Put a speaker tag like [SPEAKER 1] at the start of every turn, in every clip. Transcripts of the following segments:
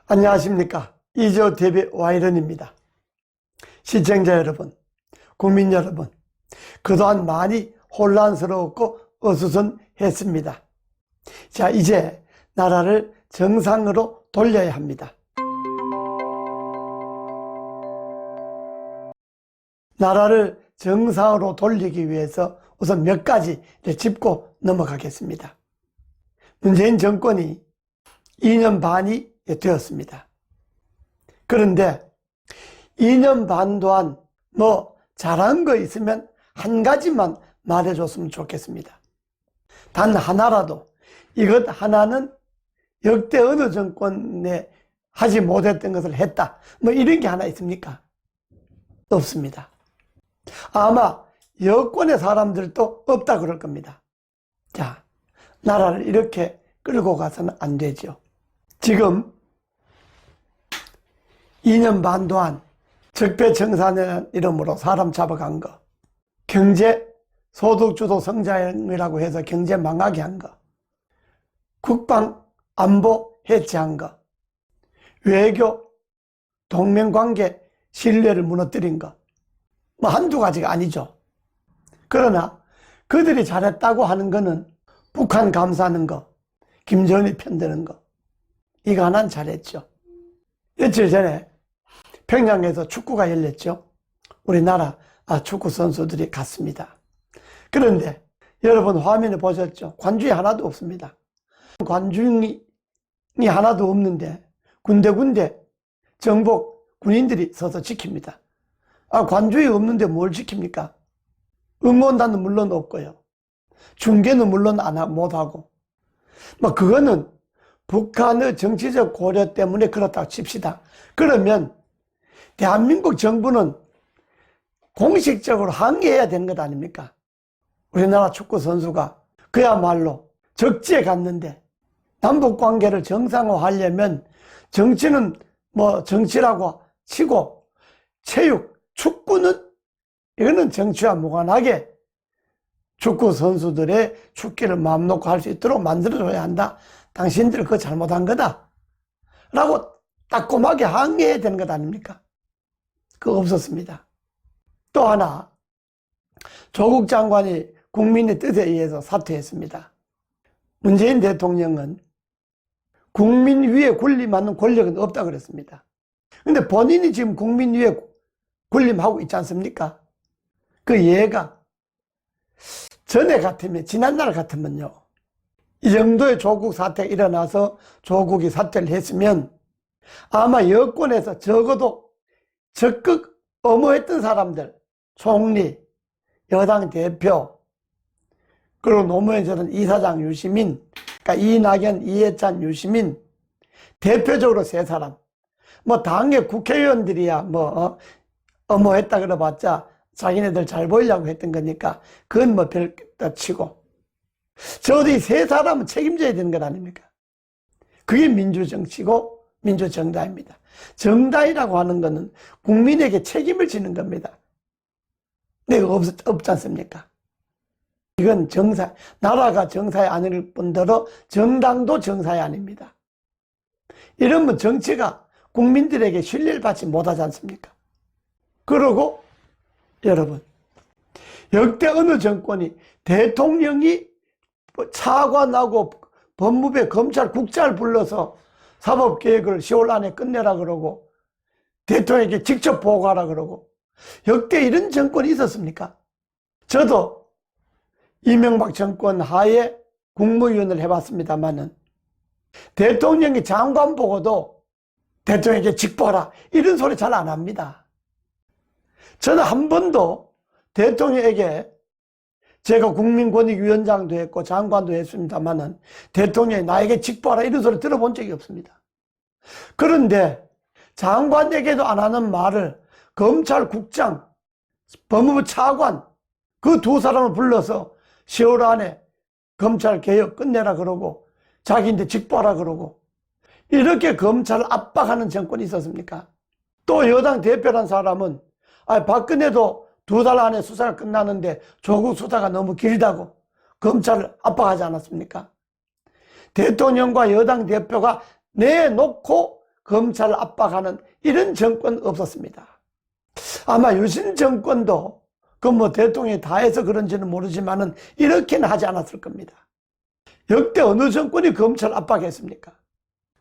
[SPEAKER 1] 안녕하십니까. 이재호 TV 와이런입니다. 시청자 여러분, 국민 여러분, 그동안 많이 혼란스러웠고 어수선했습니다. 자, 이제 나라를 정상으로 돌려야 합니다. 나라를 정상으로 돌리기 위해서 우선 몇 가지를 짚고 넘어가겠습니다. 문재인 정권이 2년 반이 되었습니다. 그런데 2년 반 동안 잘한 거 있으면 한 가지만 말해줬으면 좋겠습니다. 단 하나라도 이것 하나는 역대 어느 정권에 하지 못했던 것을 했다, 이런 게 하나 있습니까? 없습니다. 아마 여권의 사람들도 없다 그럴 겁니다. 자, 나라를 이렇게 끌고 가서는 안 되죠. 지금 2년 반 동안 적폐청산이라는 이름으로 사람 잡아간 거, 경제 소득주도 성장이라고 해서 경제 망하게 한 거, 국방 안보 해체한 거, 외교 동맹관계 신뢰를 무너뜨린 거, 한두 가지가 아니죠. 그러나 그들이 잘했다고 하는 거는 북한 감싸는 거, 김정은이 편드는 거, 이거 하나는 잘했죠. 며칠 전에 평양에서 축구가 열렸죠. 우리나라 축구 선수들이 갔습니다. 그런데 여러분 화면에 보셨죠? 관중이 하나도 없습니다. 관중이 하나도 없는데 군데군데 정복 군인들이 서서 지킵니다. 관중이 없는데 뭘 지킵니까? 응원단은 물론 없고요. 중계는 물론 못하고. 그거는 북한의 정치적 고려 때문에 그렇다고 칩시다. 그러면 대한민국 정부는 공식적으로 항의해야 되는 것 아닙니까? 우리나라 축구 선수가 그야말로 적지에 갔는데 남북관계를 정상화하려면 정치는 정치라고 치고 체육, 축구는 이거는 정치와 무관하게 축구 선수들의 축기를 마음 놓고 할 수 있도록 만들어줘야 한다. 당신들 그거 잘못한 거다 라고 따끔하게 항의해야 되는 것 아닙니까? 그거 없었습니다. 또 하나, 조국 장관이 국민의 뜻에 의해서 사퇴했습니다. 문재인 대통령은 국민 위에 군림하는 권력은 없다 그랬습니다. 근데 본인이 지금 국민 위에 군림하고 있지 않습니까? 그 예가 전에 같으면, 지난날 같으면요, 이 정도의 조국 사태가 일어나서 조국이 사퇴를 했으면 아마 여권에서 적어도 적극 엄호했던 사람들, 총리, 여당 대표, 그리고 노무현저는 이사장 유시민, 그러니까 이낙연, 이해찬, 유시민, 대표적으로 세 사람. 당의 국회의원들이야 엄호했다 그래봤자 자기네들 잘 보이려고 했던 거니까 그건 별다 치고, 적어도 이 세 사람은 책임져야 되는 것 아닙니까? 그게 민주정치고 민주정당입니다. 정당이라고 하는 것은 국민에게 책임을 지는 겁니다. 근데 이거 없지 않습니까? 이건 나라가 정사에 아닐 뿐더러 정당도 정사에 아닙니다. 이러면 정치가 국민들에게 신뢰를 받지 못하지 않습니까? 그리고 여러분, 역대 어느 정권이 대통령이 차관하고 법무부에 검찰, 국장을 불러서 사법계획을 10월 안에 끝내라 그러고 대통령에게 직접 보고하라 그러고, 역대 이런 정권이 있었습니까? 저도 이명박 정권 하에 국무위원을 해봤습니다만은 대통령이 장관 보고도 대통령에게 직보하라 이런 소리 잘 안 합니다. 저는 한 번도 대통령에게, 제가 국민권익위원장도 했고 장관도 했습니다만은 대통령이 나에게 직보하라 이런 소리 들어본 적이 없습니다. 그런데 장관에게도 안 하는 말을 검찰국장, 법무부 차관, 그 두 사람을 불러서 10월 안에 검찰개혁 끝내라 그러고 자기한테 직보하라 그러고, 이렇게 검찰을 압박하는 정권이 있었습니까? 또 여당 대표란 사람은 박근혜도 2달 안에 수사가 끝나는데 조국 수사가 너무 길다고 검찰을 압박하지 않았습니까? 대통령과 여당 대표가 내놓고 검찰을 압박하는 이런 정권 없었습니다. 아마 유신 정권도 그 뭐 대통령이 다 해서 그런지는 모르지만은 이렇게는 하지 않았을 겁니다. 역대 어느 정권이 검찰 압박했습니까?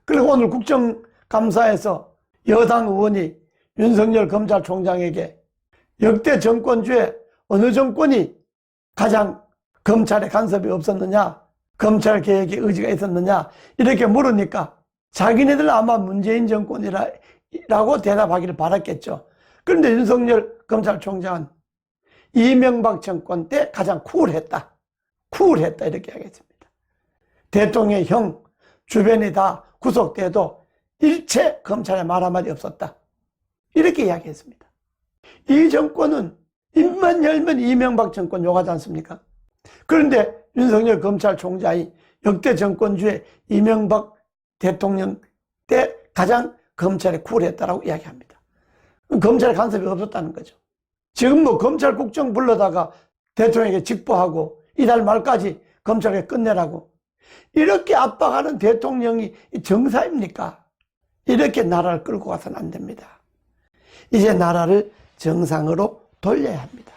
[SPEAKER 1] 그리고 오늘 국정감사에서 여당 의원이 윤석열 검찰총장에게 역대 정권 중에 어느 정권이 가장 검찰에 간섭이 없었느냐, 검찰 개혁에 의지가 있었느냐 이렇게 물으니까 자기네들 아마 문재인 정권이라고 대답하기를 바랐겠죠. 그런데 윤석열 검찰총장은 이명박 정권 때 가장 쿨했다 이렇게 하겠습니다. 대통령의 형 주변이 다 구속돼도 일체 검찰에 말 한마디 없었다 이렇게 이야기했습니다. 이 정권은 입만 열면 이명박 정권 욕하지 않습니까? 그런데 윤석열 검찰총장이 역대 정권 중에 이명박 대통령 때 가장 검찰에 쿨했다라고 이야기합니다. 검찰에 간섭이 없었다는 거죠. 지금 뭐 검찰 국정 불러다가 대통령에게 직보하고 이달 말까지 검찰에 끝내라고 이렇게 압박하는 대통령이 정사입니까? 이렇게 나라를 끌고 가서는 안 됩니다. 이제 나라를 정상으로 돌려야 합니다.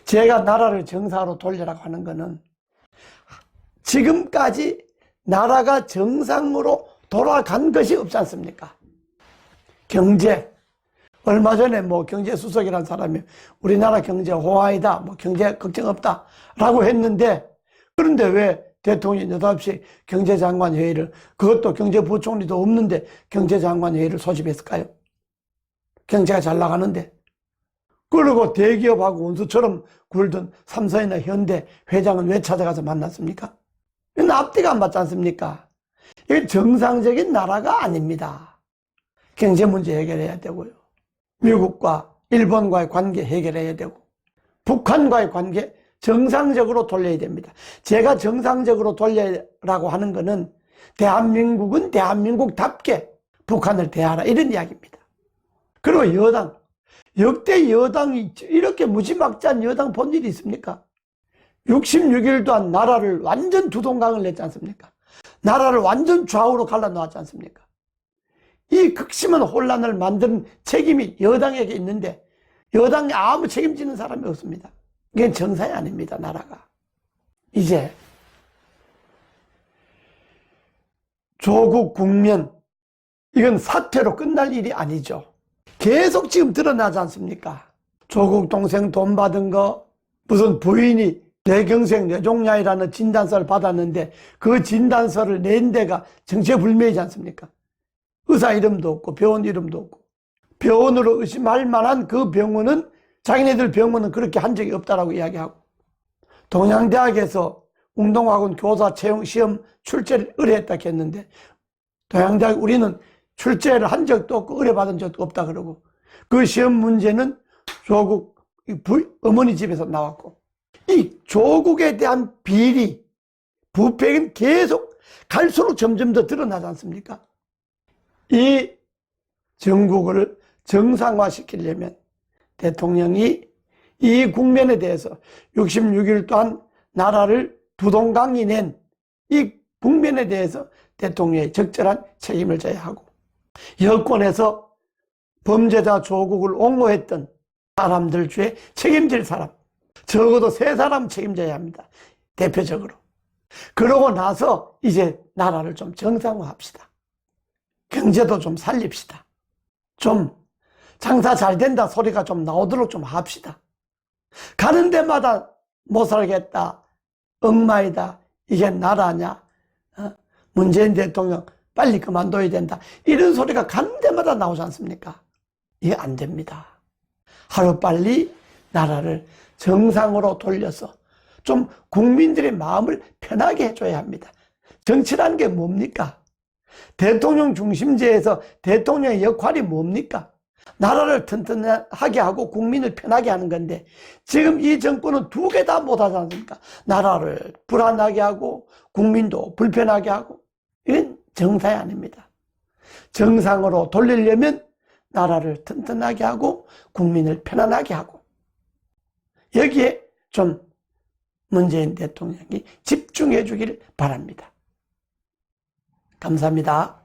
[SPEAKER 1] 제가 나라를 정상으로 돌리라고 하는 것은 지금까지 나라가 정상으로 돌아간 것이 없지 않습니까? 경제, 얼마 전에 뭐 경제수석이라는 사람이 우리나라 경제 호황이다, 뭐 경제 걱정 없다 라고 했는데, 그런데 왜 대통령이 느닷없이 경제장관 회의를, 그것도 경제부총리도 없는데 경제장관 회의를 소집했을까요? 경제가 잘 나가는데. 그리고 대기업하고 원수처럼 굴던 삼성이나 현대 회장은 왜 찾아가서 만났습니까? 이건 앞뒤가 안 맞지 않습니까? 이게 정상적인 나라가 아닙니다. 경제 문제 해결해야 되고요. 미국과 일본과의 관계 해결해야 되고, 북한과의 관계 정상적으로 돌려야 됩니다. 제가 정상적으로 돌려라고 하는 것은 대한민국은 대한민국답게 북한을 대하라 이런 이야기입니다. 그리고 여당, 역대 여당이 이렇게 무지막지한 여당 본 일이 있습니까? 66일 동안 나라를 완전 두동강을 냈지 않습니까? 나라를 완전 좌우로 갈라놓았지 않습니까? 이 극심한 혼란을 만드는 책임이 여당에게 있는데 여당이 아무 책임지는 사람이 없습니다. 이게 정상이 아닙니다, 나라가. 이제 조국 국면, 이건 사퇴로 끝날 일이 아니죠. 계속 지금 드러나지 않습니까? 조국 동생 돈 받은 거, 무슨 부인이 뇌경색 뇌종양이라는 진단서를 받았는데 그 진단서를 낸 데가 정체불명이지 않습니까? 의사 이름도 없고 병원 이름도 없고, 병원으로 의심할 만한 그 병원은 자기네들 병원은 그렇게 한 적이 없다라고 이야기하고, 동양대학에서 운동학원 교사 채용 시험 출제를 의뢰했다 했는데 동양대학 우리는 출제를 한 적도 없고 의뢰받은 적도 없다 그러고, 그 시험 문제는 조국 어머니 집에서 나왔고, 이 조국에 대한 비리, 부패는 계속 갈수록 점점 더 드러나지 않습니까? 이 정국을 정상화시키려면 대통령이 이 국면에 대해서 66일 동안 나라를 두동강이 낸 이 국면에 대해서 대통령이 적절한 책임을 져야 하고, 여권에서 범죄자 조국을 옹호했던 사람들 중에 책임질 사람, 적어도 3사람 책임져야 합니다. 대표적으로. 그러고 나서 이제 나라를 좀 정상화합시다. 경제도 좀 살립시다. 좀 장사 잘 된다 소리가 좀 나오도록 좀 합시다. 가는 데마다 못 살겠다, 엉마이다, 이게 나라냐, 문재인 대통령 빨리 그만둬야 된다, 이런 소리가 가는 데마다 나오지 않습니까? 이게 안 됩니다. 하루빨리 나라를 정상으로 돌려서 좀 국민들의 마음을 편하게 해줘야 합니다. 정치라는 게 뭡니까? 대통령 중심제에서 대통령의 역할이 뭡니까? 나라를 튼튼하게 하고 국민을 편하게 하는 건데, 지금 이 정권은 2개 다 못하지 않습니까? 나라를 불안하게 하고 국민도 불편하게 하고. 이건 정상이 아닙니다. 정상으로 돌리려면 나라를 튼튼하게 하고 국민을 편안하게 하고, 여기에 좀 문재인 대통령이 집중해 주기를 바랍니다. 감사합니다.